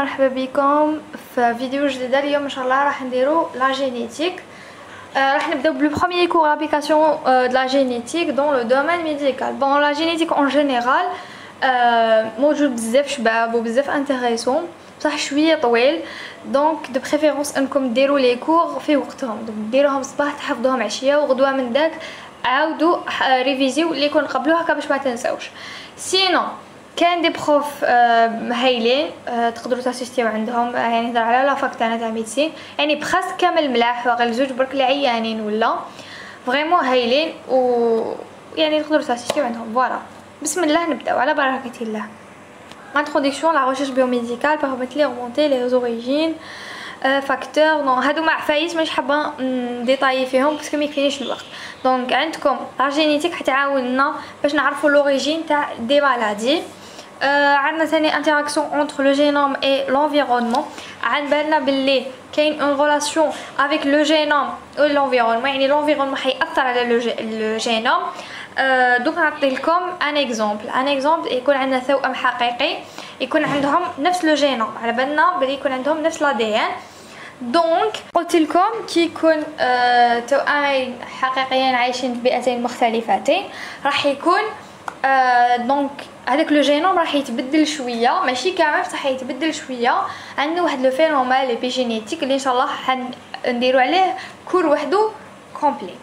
مرحبا بكم في فيديو جديد. اليوم ان شاء الله راح نديرو لا جينيتيك. راح نبداو بلو بروميير كور لابليكاسيون de la génétique dans le domaine médical. Bon, la génétique en général موجود بزاف شباب وبزاف انتريسون، بصح شويه طويل، دونك دو بريفيرونس انكم ديروا لي كور في وقتهم، دونك ديروهم الصباح تحفظوهم عشيه وغدوه من داك عاودوا ريفيزيو اللي يكون قبلو هكا باش ما تنساوش. سينو كان دي بروف هايلين تقدروا تاسيستيو عندهم، يعني نهضر على لا فاك تاعنا تاع ميديسين، يعني بخاص كامل ملاح غير زوج برك اللي عيانين ولا فريمون هايلين، و يعني تقدروا تاسيستيو عندهم. فوالا بسم الله نبداو على بركه الله. Introduction la recherche biomédicale permet de remonter les origines facteurs. non هادو مع فايز مش حابه نديطاي فيهم باسكو ما يكفينيش الوقت. دونك عندكم لا جينيتيك حتعاوننا باش نعرفوا لوريجين تاع دي مالادي. عندنا ثاني انتراكسيون انتر لو جينوم اي لونفيرونمون، عن بالنا باللي كاين اون ريلاسيون افيك لو جينوم و لونفيرونمون، يعني لونفيرونمون حيأثر على لو جينوم. دوك نعطي لكم ان اكزومبل يكون عندنا توأم حقيقي يكون عندهم نفس لو جينوم، على بالنا بلي يكون عندهم نفس لا دي ان. دونك قلت لكم كي يكون توأمين حقيقيين عايشين في بيئتين مختلفتين راح يكون دونك هذاك لو جينوم راح يتبدل شويه، ماشي كامل بصح يتبدل شويه. عندنا واحد لو فينومين ليبيجينيتيك اللي ان شاء الله حنديرو عليه كور وحده كومبلي.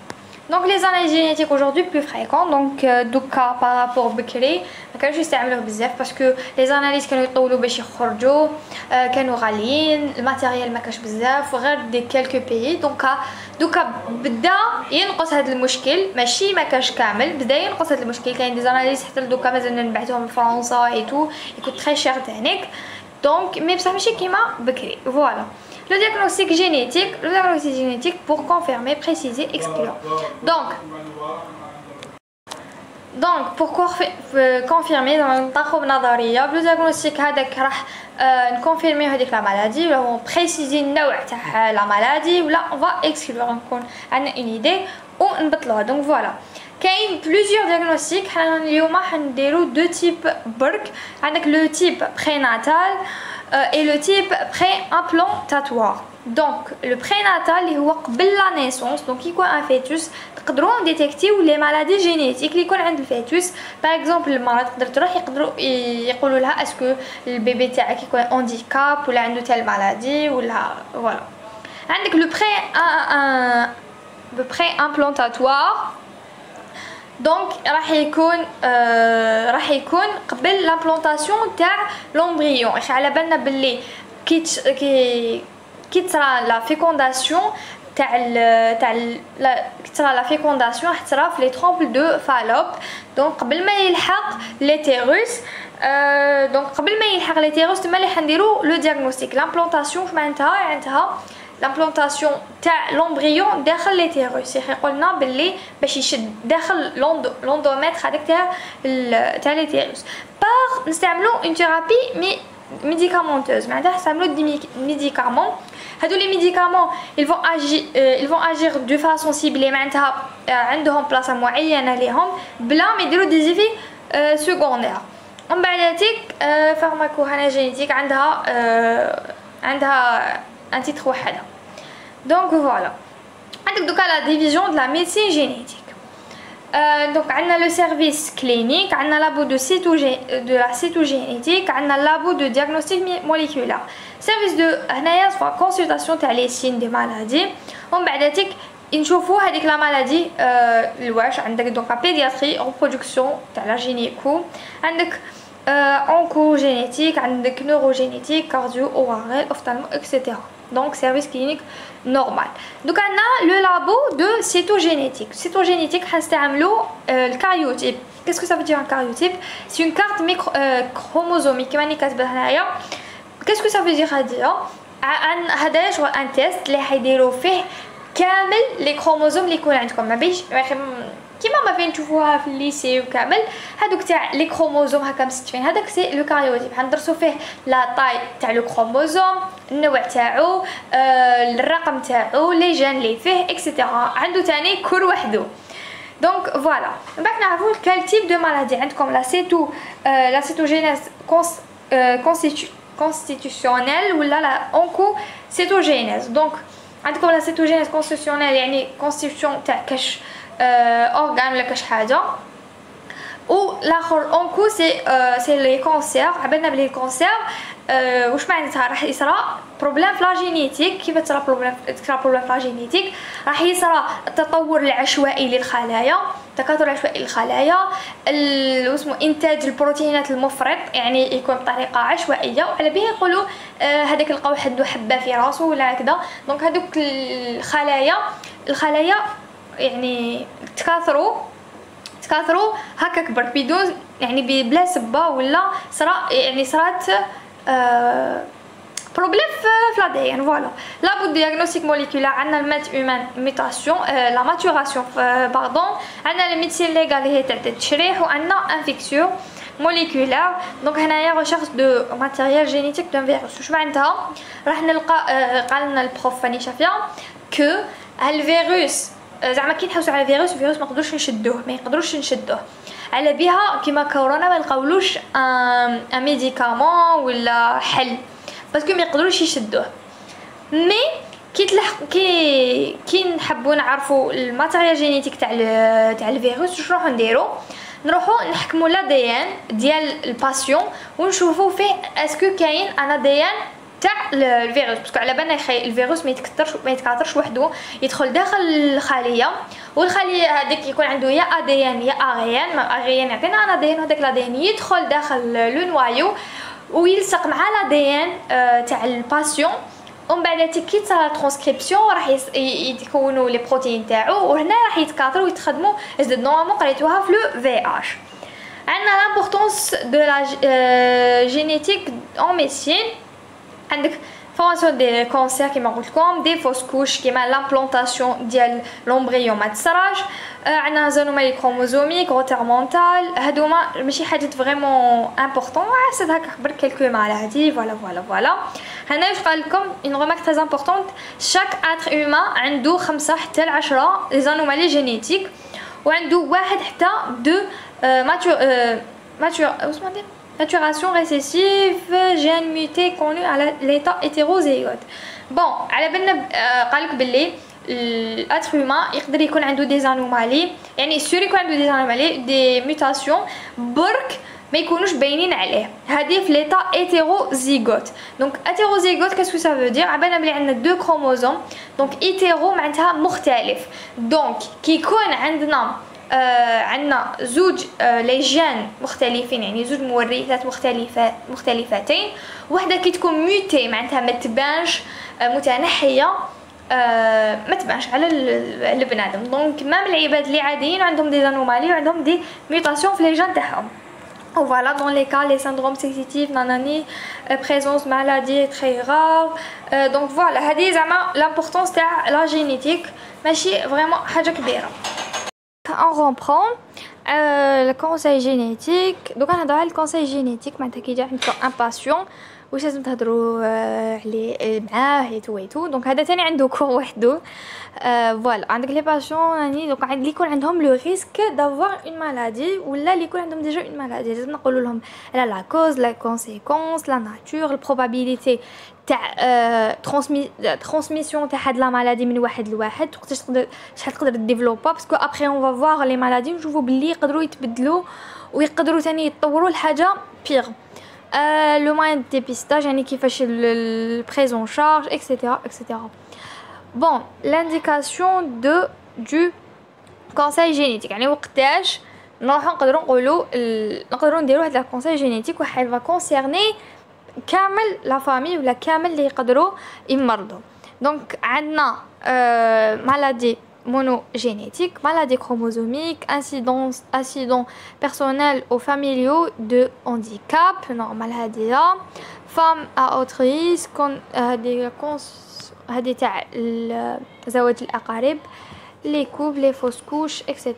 Donc les analyses génétiques aujourd'hui plus fréquentes, donc دوكا بارابور بكري ما كانوش يستعملوه بزاف باسكو لي زاناليز كانوا يطولوا باش يخرجوا، كانوا غاليين، الماتيريال ما كانش بزاف غير دي كالكو بيي. دوكا بدا ينقص هذا المشكل، ماشي ما كانش كامل، بدا ينقص هذا المشكل. كاين دي زاناليز حتى دوكا مازال نبعثوهم لفرنسا اي تو يكون تري شير تانيك، دونك مي بصح ماشي كيما بكري. فوالا le diagnostic génétique pour confirmer, préciser, exclure. Donc pour confirmer نطرحوا بنظريه بلو diagnostic هذاك راح نكونفيرميو هذيك لا مالادي ولا بريسيزي النوع تاع لا مالادي ولا on va exclure، نكون عندنا اون ايدي ونبطلوها. دونك فوالا كاين بلوزيور دياغنوستيك. حنا اليوم حنديرو دو تيب برك، عندك لو تيب بريناتال et le type pré-implantatoire. Donc le prénatal اللي هو قبل لا نيسونس، دونك يكون ان فيتوس تقدروا ديتيكتيو لي مالادي جينيتيك اللي يكون عند الفيتوس. باغ اكزومبل المراه تقدر تروح يقدروا يقولوا لها اسكو البيبي تاعك يكون هانديكاب ولا عنده تال مالادي ولا فوالا. عندك لو بري امبلانتاتوار، دونك راح يكون قبل لامبلونطاسيون تاع لومبريون. على بالنا باللي كي تصرا لا فيكونداسيون تاع كي تصرا لا فيكونداسيون راح تصرا في لي ترومبل دو فالوب، دونك قبل ما يلحق ليتيروس. دونك قبل ما يلحق ليتيروس تما اللي حنديرو لو دياغنوستيك. لامبلونطاسيون معناتها لامبلونطاسيون تاع لومبريون داخل ليتيروس، يقولنا باللي باش يشد داخل لوندوميتر هذاك تاع ليتيروس. باغ نستعملو اون ثيرابي ميديكامونتوز، معناتها نستعملو دي ميديكامون. هادو لي ميديكامون ils vont agir de façon ciblée، معناتها عندهم بلاصه معينه ليهم بلا ما يديروا دي زيفي سكوندير. ومن بعداتك فارماكو جينيتيك عندها un titre وحده. donc voilà عندك دوكا لا ديفيزيون دو لا ميديسين جينيتيك. دونك عندنا لو سيرفيس كلينيك، عندنا لابو دو لا سيتوجينيتيك، عندنا لابو دو دياغنوستيك موليكولار. سيرفيس دو هنايا سوا كونسلطاسيون تاع لي سين دي مالادي، ومن بعداتك نشوفوا هذيك لا مالادي الواش. عندك دونك بيدياتري ريبرودكسيون تاع لا جينيكو، عندك oncogénétique, عندك neurogénétique, cardio, oral, ophtalmo, etc. Donc service clinique normal. Donc on a le labo de cytogénétique. Cytogénétique حنستعملو الكاريوتيب. Qu'est-ce que ça veut dire un karyotype? C'est une carte chromosomique كما راني كاتبه هنايا. Qu'est-ce que ça veut dire هذا شغل ان تيست اللي حيديروا فيه كامل لي كروموزوم اللي يكون عندكم، ما بيش كيما ما فين تشوفوها في الليسي وكامل هذوك تاع لي كروموزوم هكا مستفين. هذاك سي لو كاريوتيب، حندرسو فيه لا طاي تاع لو كروموزوم، النوع تاعو، الرقم تاعو، لي جين اللي فيه اكسيتيرا. عنده تاني كور وحده. دونك فوالا من بعد نعرفوا كال تيب دو مالادي. عندكم لا سيتوجينيز constitutionnelle ou la oncocytogénèse. Donc عندكم la cytogénèse constitutionnelle يعني constitution تاع كاش organe ولا كاش حاجه، و الاخر اونكو سي لي كونسير. عبالنا بلي الكونسير واش معناتها راح يصرى بروبليم في لا جينيتيك. كيف تصرى بروبليم في لا جينيتيك؟ راح يصرى التطور العشوائي للخلايا، تكاثر عشوائي للخلايا، اسمه انتاج البروتينات المفرط يعني يكون بطريقه عشوائيه، وعلى به يقولوا هذاك لقاو عنده حبه في راسه ولا هكذا. دونك هذوك الخلايا يعني تكاثروا هكا كبرت بدون يعني بلا سبه ولا صرات بروبليم في لادين. فوالا لابد دياغنوستيك موليكولار. عندنا المات هيومان ميوتاسيون لا ماتوراسيون باردون، عندنا الميديسين ليغال اللي هي تاع التشريح، وعندنا انفيكسيون موليكولار. دونك هنايا ريشيرش دو ماتيريال جينيتيك دون فيروس. واش معناتها؟ راح نلقى قال لنا البروف فاني شافيه كو هالفيروس زعما كي نحوسوا على الفيروس ما يقدروش نشدوه على بها كيما كورونا، ما لقاولوش ان ميديكامون ولا حل باسكو ما يقدروش يشدوه. مي كي نحبوا نعرفوا الماتيريال جينيتيك تاع الفيروس، واش نروحوا نحكموا الاديان ديال الباسيون ونشوفوا فيه اسكو كاين ان اديان تاع الفيروس، باسكو على بالنا الفيروس ما يتكاثرش وحده، يدخل داخل الخليه، والخليه هذيك يكون عنده يا اديان يا اغيان يعطينا انا اديان، وهذاك الاديان يدخل داخل لو نوايو ويلصق مع الاديان تاع الباسيون، ومن بعد كي تصرا ترانسكريبسيون راح يتكونوا لي بروتين تاعو، وهنا راح يتكاثروا ويتخدموا. جد نورمالمون قريتوها في لو في اش. عندنا لامبورطونس دو لا جينيتيك اون ميديسين. عندك فورماسيون دي كونسير كيما قلت لكم، دي فوس كوش كيما لامبلونطاسيون ديال لومبريون ما تصراش، عندنا زانومالي كروموزوميك روتير مونتال. هادوما ماشي حاجات فريمون امبورطون، عسد هكا برك كالكو مالادي. فوالا هنا واش قال لكم اون ريمارك تري امبورطونت، شاك اتر هيومان عنده 5 حتى ل 10 لي زانومالي جينيتيك، وعنده 1 حتى 2 maturation récessive gène muté connu à l'état hétérozygote. bon على بالنا قالك باللي الاتر هيومان يقدر يكون عنده دي زانومالي، يعني سور يكون عنده دي زانومالي دي ميوتاسيون برك ما يكونوش باينين عليه، هذه في ليتا هيتيروزيغوت. دونك هيتيروزيغوت كاسكو سا فو دير؟ عبالنا بلي عندنا دو كروموزوم، دونك هيتيرو معناتها مختلف. دونك كي يكون عندنا زوج لي جين مختلفين، يعني زوج مورثات مختلفتين، وحده كي تكون ميوتي معناتها ما تبانش متنحيه، ما تبانش على البنادم. دونك مام العباد اللي عاديين عندهم دي زانومالي وعندهم دي ميوتاسيون في لي جين تاعهم. و فوالا دون لي كا لي سيندروم سيكسيتيف ناناني بريزونس مالادي تري رار. دونك فوالا هذه زعما لامبورطونس تاع لا جينيتيك ماشي فريمون حاجه كبيره. On reprend le conseil génétique. Donc on a dans le conseil génétique معناتها كي جا عندكم ان باسيون واش لازم تهضروا عليه معاه ايتو. دونك هذا ثاني عنده كور وحده. فوالا عندك لي باسيون يعني دونك اللي يكون عندهم لو ريسك دافوار اون مالادي ولا اللي يكون عندهم ديجا اون مالادي، لازم نقولوا لهم لا كوز لا كونسيكونس لا ناتور البروبابيليتي تاع ترانسميسيون تاع هاد لا مالادي من واحد لواحد، شحال تقدر ديفلوبا، باسكو ابري اون فا فوار لي مالادي نشوفوا باللي يقدروا يتبدلوا ويقدروا ثاني يتطوروا لحاجه بيغ. لو موين دي بيستاج يعني كيفاش البريزون شارج اكسيتيرا. بون لانديكاسيون دو كونساي جينيتيك يعني وقتاش نروحو نقدروا نديروا هاد الكونساي جينيتيك، واحد فا كونسيرني كامل لا فامي ولا كامل اللي يقدروا يمرضوا. دونك عندنا مالادي monogénétique, maladie chromosomique, incidents personnels ou familiaux de handicap, normal هذه femme à haut risque هذه تاع ذوات الأقارب les couples, les fausses couches, etc.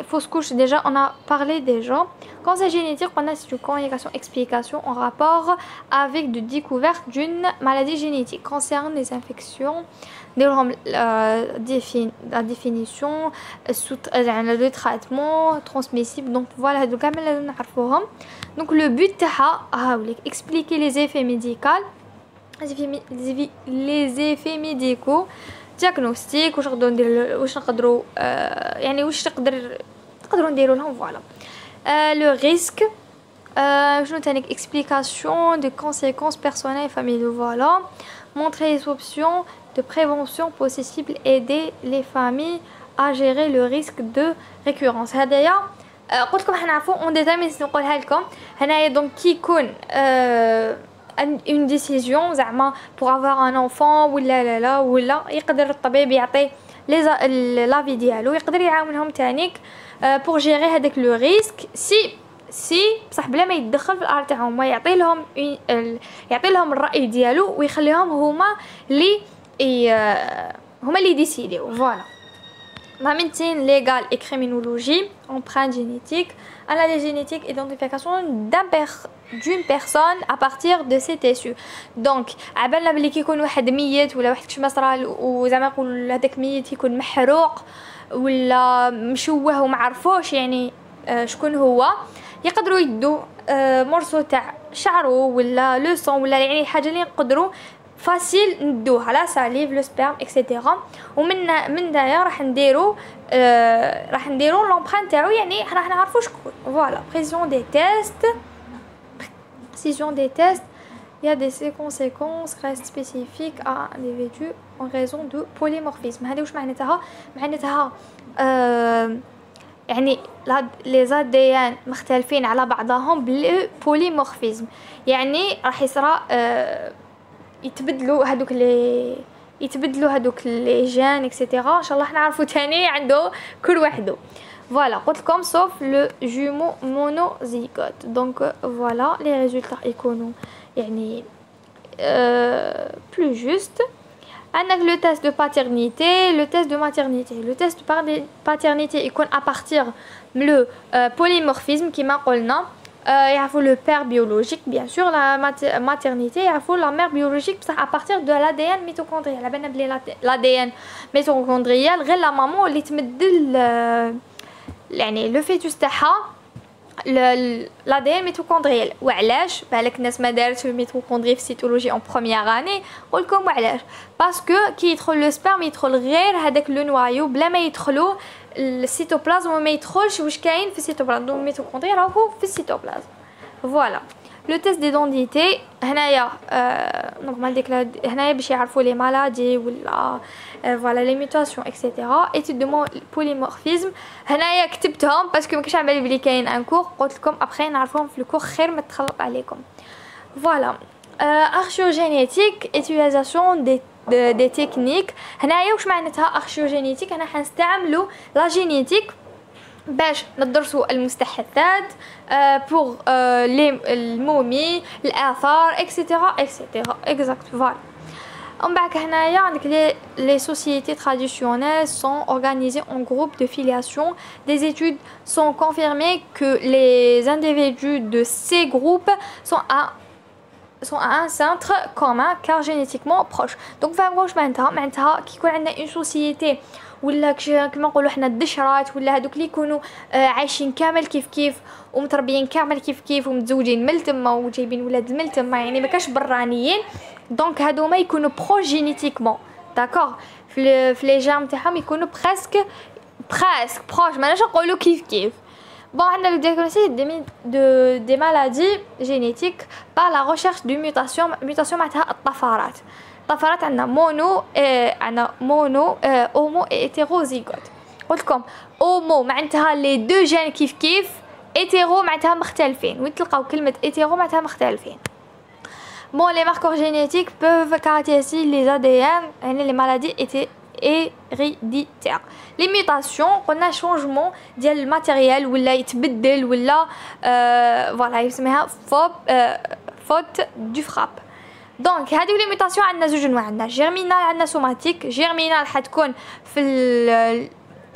Fausses couches, déjà, on a parlé déjà. Cancer génétique, on a une communication-explication en rapport avec de découverte d'une maladie génétique. Concerne les infections, la définition, le traitement transmissible. Donc voilà, donc le but, c'est expliquer les effets médicaux, les effets médicaux. diagnostic واش نقدروا نديروا واش نقدروا يعني واش نقدروا نديروا لهم فوالا لو ريسك شنو ثاني explication de conséquences personnelles et familiales voilà montrer les options de prévention possibles aider les familles à gérer le risque de récurrence هدايا قلت لكم حنا نعرفوا اون ديتاي نقولها لكم هنايا دونك كي يكون une décision زعما pour avoir un enfant ولا يقدر الطبيب يعطي لافي ديالو يقدر يعاونهم تانيك pour gérer هذاك لو ريسك سي بصح بلا ما يتدخل في الامر تاعهم ما يعطي لهم الراي ديالو ويخليهم هما اللي ديسيديو فوالا la médecine légale et criminologie, empreinte génétique, analyse génétique, identification d'une personne à partir de ses tissus. Donc, عبالنا بلي كيكون واحد ميت ولا واحد كشما صرا وزعما نقول هذاك ميت يكون محروق ولا مشوه وما عرفوش يعني شكون هو يقدروا يدوا مرسو تاع شعره ولا لو سون ولا يعني حاجه اللي نقدروا فاسيل ندوها لا ساليف لو سبيرم اكسيتيرا ومن دايا راح نديرو لومبرانت تاعو يعني راح نعرفوا شكون فوالا précision des tests il y a des conséquences restent spécifiques à un individu en raison de polymorphisme هذه واش معناتها يعني لي زاديان مختلفين على بعضهم بالبوليمورفيزم يعني راح يصرى يتبدلوا هذوك لي جين اكسيتيرا ان شاء الله نعرفوا ثاني عنده كل وحده فوالا قلت لكم sauf le jumeau monozygote donc voilà les résultats يكونوا يعني plus juste عندك لو تيست دو باترنيتي لو تيست دو ماترنيتي لو تيست دو باترنيتي يكون à partir le polymorphisme كما قلنا يعرفوا لو بير بيولوجيك بيان سور لا ماترنيتي يعرفوا لا مير بيولوجيك بصح à partir de l'ADN ميتوكوندريال على بالنا بلي l'ADN ميتوكوندريال غير لا مامون اللي تمدل يعني لو فيتوس تاعها l'ADN ميتوكوندريال وعلاش بالك الناس ما دارتش الميتوكوندري في سيتولوجي اون بروميير اني نقول لكم وعلاش باسكو كي يدخل لو سبرم يدخل غير هذاك لو نوايو بلا ما يدخلوا السيتوبلازم وما يدخلش واش كاين في السيتوبلازم دونك الميتوكوندريا راهو في السيتوبلازم فوالا لو تيست ديدونتيتي هنايا نورمال ديك هنايا باش يعرفوا لي مالادي ولا فوالا لي ميوتاسيون اكسيتيرا ايتود دو بوليمورفيزم هنايا كتبتهم باسكو ما كنتش على بالي بلي كاين ان كور قلت لكم ابخي نعرفهم في الكور خير ما تخلط عليكم فوالا archéogénétique utilisation des techniques هنايا واش معناتها archéogénétique انا حنستعملوا لا جينيتيك باش ندرسوا المستحدثات بور المومي الاثار اكسيتيرا اكزاكت فوالا ومن بعد هنايا عندك les sociétés traditionnelles sont organisées en groupes de filiation des études sont confirmées que les individus de ces groupes sont à un centre commun car génétiquement proche donc فهموا واش معناتها كي يكون عندنا une société ولا كما نقولوا حنا الدشرات ولا هذوك اللي يكونوا عايشين كامل كيف ومتربيين كامل كيف ومتزوجين من تما وجايبين ولاد من تما يعني ما كاش برانيين دونك هادوما يكونوا بروش جينيتيكمون داكوغ في لي جيرم تاعهم يكونوا بريسك بروش ماناش نقولوا كيف bon on a le diagnostic des maladies génétiques par la recherche de mutation معناتها الطفرات عندنا مونو اومو هيتيروزيغوت قلت لكم اومو معناتها لي دو جين كيف هيتيرو معناتها مختلفين وين تلقاو كلمه هيتيرو معناتها مختلفين bon les marqueurs génétiques peuvent caractériser les ADN يعني les maladies héréditaires les mutations قلنا changement ديال الماتيريال ولا يتبدل ولا فوالا يسميها faute du frappe دونك هذه لي ميوتاسيون عندنا زوج انواع عندنا جيرمينال عندنا سوماتيك جيرمينال حتكون في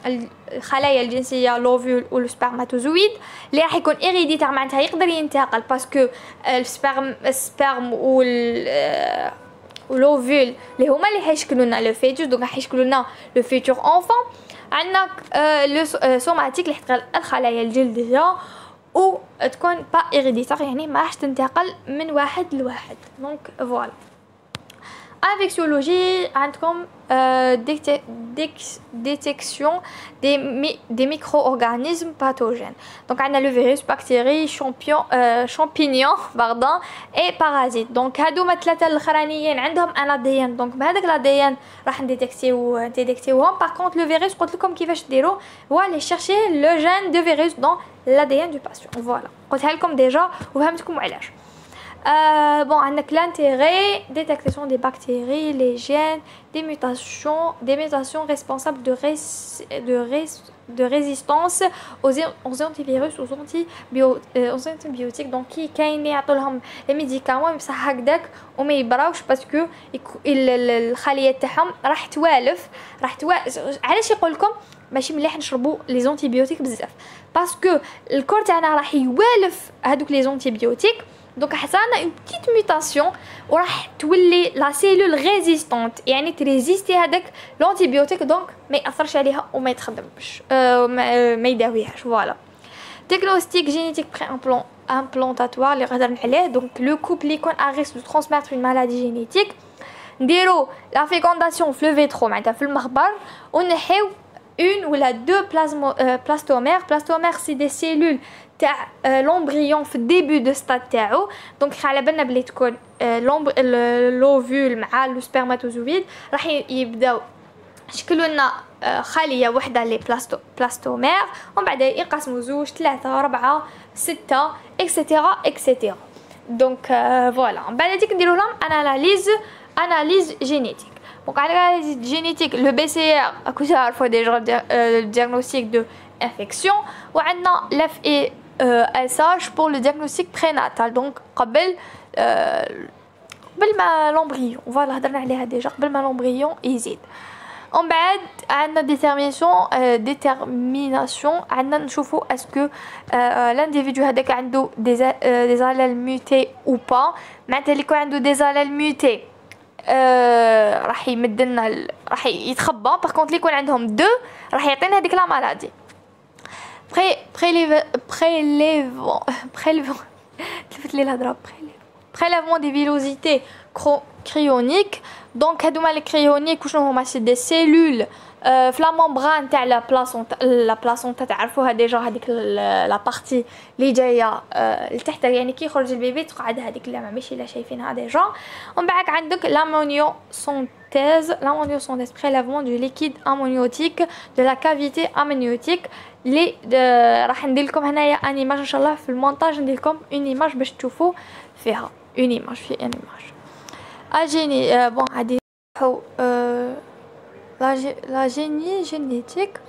الخلايا الجنسيه لوفول والسبرماتوزويد اللي راح يكون ايريديتار معناتها يقدر ينتقل باسكو السبرم ولوفول اللي هما اللي حيشكلوا لنا لو فيتوس دونك راح يشكلوا لنا لو فيتور انفون. عندنا لو سوماتيك اللي يحتقل الخلايا الجلديه و تكون با ايريديتار يعني ما راح تنتقل من واحد لواحد. دونك فوالا انفكسيولوجي عندكم détection des micro-organismes pathogènes. Donc on a le virus, bactéries, champignons, pardon, et parasites. Donc هادو ما ثلاثه الاخرانيين عندهم ان ADN. دونك بهذاك الADN راح نديتكتيوهم. Par contre le virus قلت لكم كيفاش ديروا هو aller chercher le gène de virus dans l'ADN du patient. Voilà. قلتها لكم ديجا وفهمتكم علاش. Bon, avec l'intérêt, détection des bactéries, les gènes, des mutations responsables de résistance aux antivirus, aux antibiotiques. Donc, qui يعطولهم les médicaments بصح هكذاك وما يبراوش باسكو الخليه تاعهم راح توالف علاش يقول لكم ماشي مليح نشربوا لي زونتيبيوتيك بزاف باسكو الكور تاعنا راح يوالف هذوك لي زونتيبيوتيك. دونك حصلنا اون بتيت ميوتاسيون وراح تولي لا سيلول ريزيستونت يعني تريزيستي هذاك لونتيبيوتيك دونك ما ياثرش عليها وما يتخدمش ما يداويهاش. فوالا ديagnostic جينيتيك بري امبلانتاتوار اللي غادرنا عليه. دونك لو كوبل اللي يكون ا ريسك دو ترانسميتر اون مالادي جينيتيك نديرو لا فيكونداسيون في لو فيترو معناتها في المخبر ونحيو une ou la deux plastomères c'est des cellules تاع l'embryon في الديبي دو ستاد تاعو. دونك على بالنا بلي تكون لوفول مع لو سبرماتوزويد راح يبداو يشكلوا لنا خليه وحده لي بلاستومير ومن بعد ينقسموا 2 3 4 6 اكسيتيرا. دونك فوالا من بعد ديك نديروا لهم اناليز جينيتيك. Donc à l'analyse génétique, le BCR, à coup ça faut déjà le diagnostic de infection. Ou on a l'FSH pour le diagnostic prénatal. Donc قبل ما l'embryon. Voilà, هضرنا عليها déjà قبل ما l'embryon يزيد. ومن بعد عندنا détermination عندنا نشوفوا est-ce que l'individu هذاك عنده des allèles mutés ou pas. معناتها اللي يكون عنده des allèles mutés راح يمدلنا راح يتخبى. باغ كونط اللي يكون عندهم دو راح يعطينا هذيك لا مالادي. تلفت لي الهضره. prélèvement des villosités cryoniques. دونك هادوما لي كريونيك وشنو هما سي دي سيلول في لا ممبران تاع لا بلاسونتا تعرفوها ديجا هذيك لا بارتي اللي جايه لتحت يعني كي يخرج البيبي تقعد هذيك اللي ماشي لا شايفينها ديجا. ومن بعد عندك l'ammonio synthèse prélèvement du liquide amniotique de la cavité amniotique اللي راح ندير لكم هنايا ان ايماج ان شاء الله في المونتاج ندير لكم اون ايماج باش تشوفوا فيها اون ايماج في ان ايماج اجيني بون هادي لا جيني جينيتيك.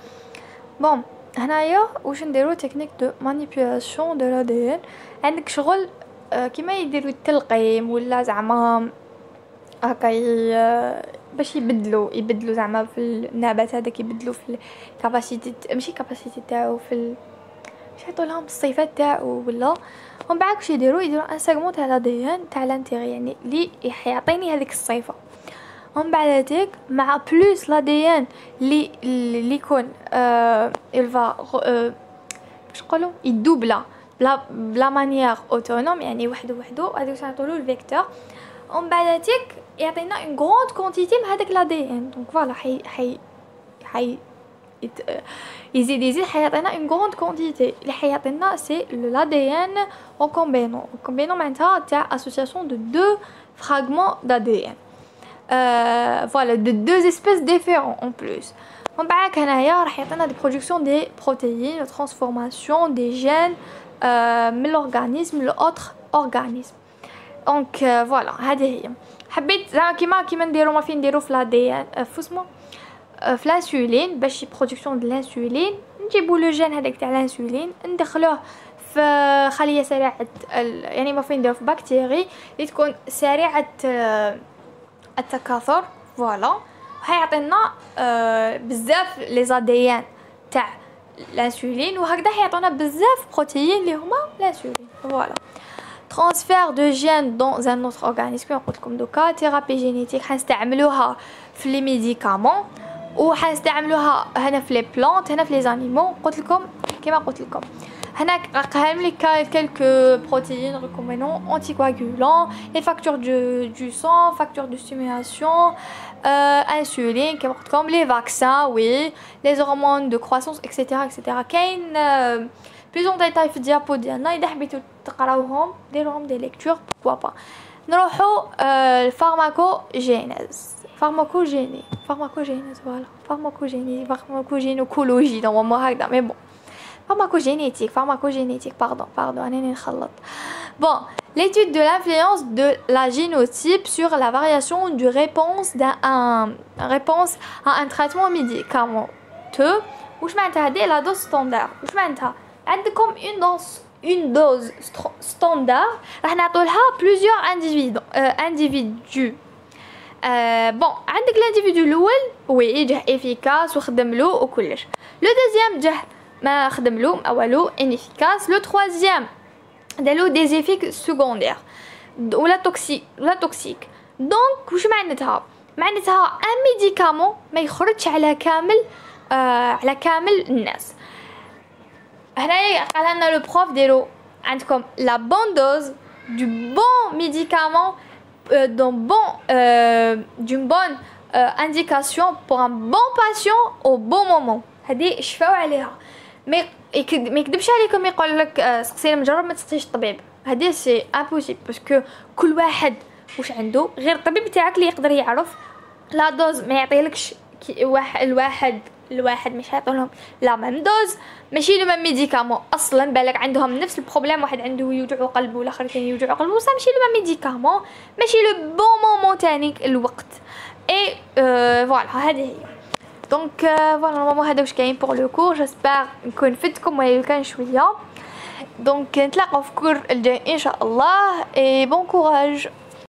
بون هنايا واش نديرو تكنيك دو مانيبيولاسيون دو لادين. عندك شغل كيما يديروا التلقيم ولا زعما هكا باش يبدلوا زعما في النبات هذاك يبدلوا في الكاباسيتي ماشي كاباسيتي تاعو في باش يعطوا لهم الصفات تاعو ولا. ومن بعد واش يديروا ان سيغمون تاع لادين تاع لانتيغي يعني اللي يعطيني هذيك الصفه. ومن بعد هذيك مع بلوس لادين اللي يكون الفا باش نقولوا يدوبلا بلا مانيير اوتونوم يعني وحده هذيك نعطولو الفيكتور. ومن بعد هذيك يعطينا اون غروند كونتيتي من هذاك لادين. دونك فوالا حي يزيد حيعطينا اون غروند كونتيتي اللي حيعطينا سي لادين او كومبينون معناتها تاع اسوسياسيون دو دو فراغمون دادين. Voilà, de deux espèces différentes en plus. ومن بعد هنايا راح يعطينا دي برودكسيون دي بروتيين ترانسفورماسيون دي جين من لورغانيزم لاوتر اورغانيزم. دونك فوالا هذه هي. حبيت زعما كيما نديرو ما فين نديرو في لا دي ان فوسمو في الانسولين باش برودكسيون دو الانسولين نجيبو لو جين هذاك تاع الانسولين ندخلوه في خليه سريعه يعني ما فين نديرو في بكتيري اللي تكون سريعه التكاثر. فوالا هيعطينا بزاف لي زاديان تاع الانسولين وهكذا حيعطونا بزاف بروتيين اللي هما الانسولين. فوالا transfert de gènes dans un autre organisme قلت لكم دوكا ثيرابي جينيتيك حنستعملوها في لي ميديكامون وحنستعملوها هنا في لي بلانت هنا في لي زانيمون. قلت لكم كما قلت لكم هنا قاهم لي quelques protéines recombinants anticoagulants les facteurs du sang facteurs de stimulation insuline كما قلت لكم les vaccins oui les hormones de croissance etc كاين plus en détail في الديابو ديالنا اذا حبيتو تقراوهم ديروهم دي ليكتور pourquoi pas. نروحو الفارماكوجينيز فوالا فارماكوجينيكولوجي نورمالمون هكذا مي بون pharmacogénétique pardon أنا نخلط. Bon, l'étude de l'influence de la génotype sur la variation du réponse réponse à un traitement médicamenteux. واش معناتها هذه لا دوز ستاندار؟ واش معناتها؟ عندكم une dose standard راح نعطوا لها plusieurs individus. بون عندك l'individu الاول وي جاه efficace وخدم له وكلش. لو دوزيام جاه ما خدم له والو inefficace. لو troisième داروا des effets secondaires ولا توكسيك. دونك واش معناتها ان ميديكامون ما يخرجش على كامل الناس. هنايا قال لنا لو بروف ديرو عندكم لا بون دوز du bon médicament d'une bonne indication pour un bon patient au bon moment. هذه شفاو عليها. ما يكذبش عليكم يقول لك سقسينا مجرب ما تسقسيش الطبيب. هذه سي امبوسيبل باسكو كل واحد واش عنده غير الطبيب تاعك اللي يقدر يعرف لا دوز. ما يعطيلكش الواحد مش هيعطولهم لا ميم دوز ماشي لو ميم ميديكامون اصلا. بالك عندهم نفس البروبليم واحد عنده يوجعو قلبه والاخر ثاني يوجعو قلبه بصح ماشي لو ميم ميديكامون ماشي لو بون مومون تاعك الوقت. اي فوالا هذه هي. دونك فوالا نورمالمون هذا واش كاين بور لو كور. جيسبر نكون فدتكم ولا كان شويه. دونك نتلاقاو في كور الجاي ان شاء الله. اي بون كوراج.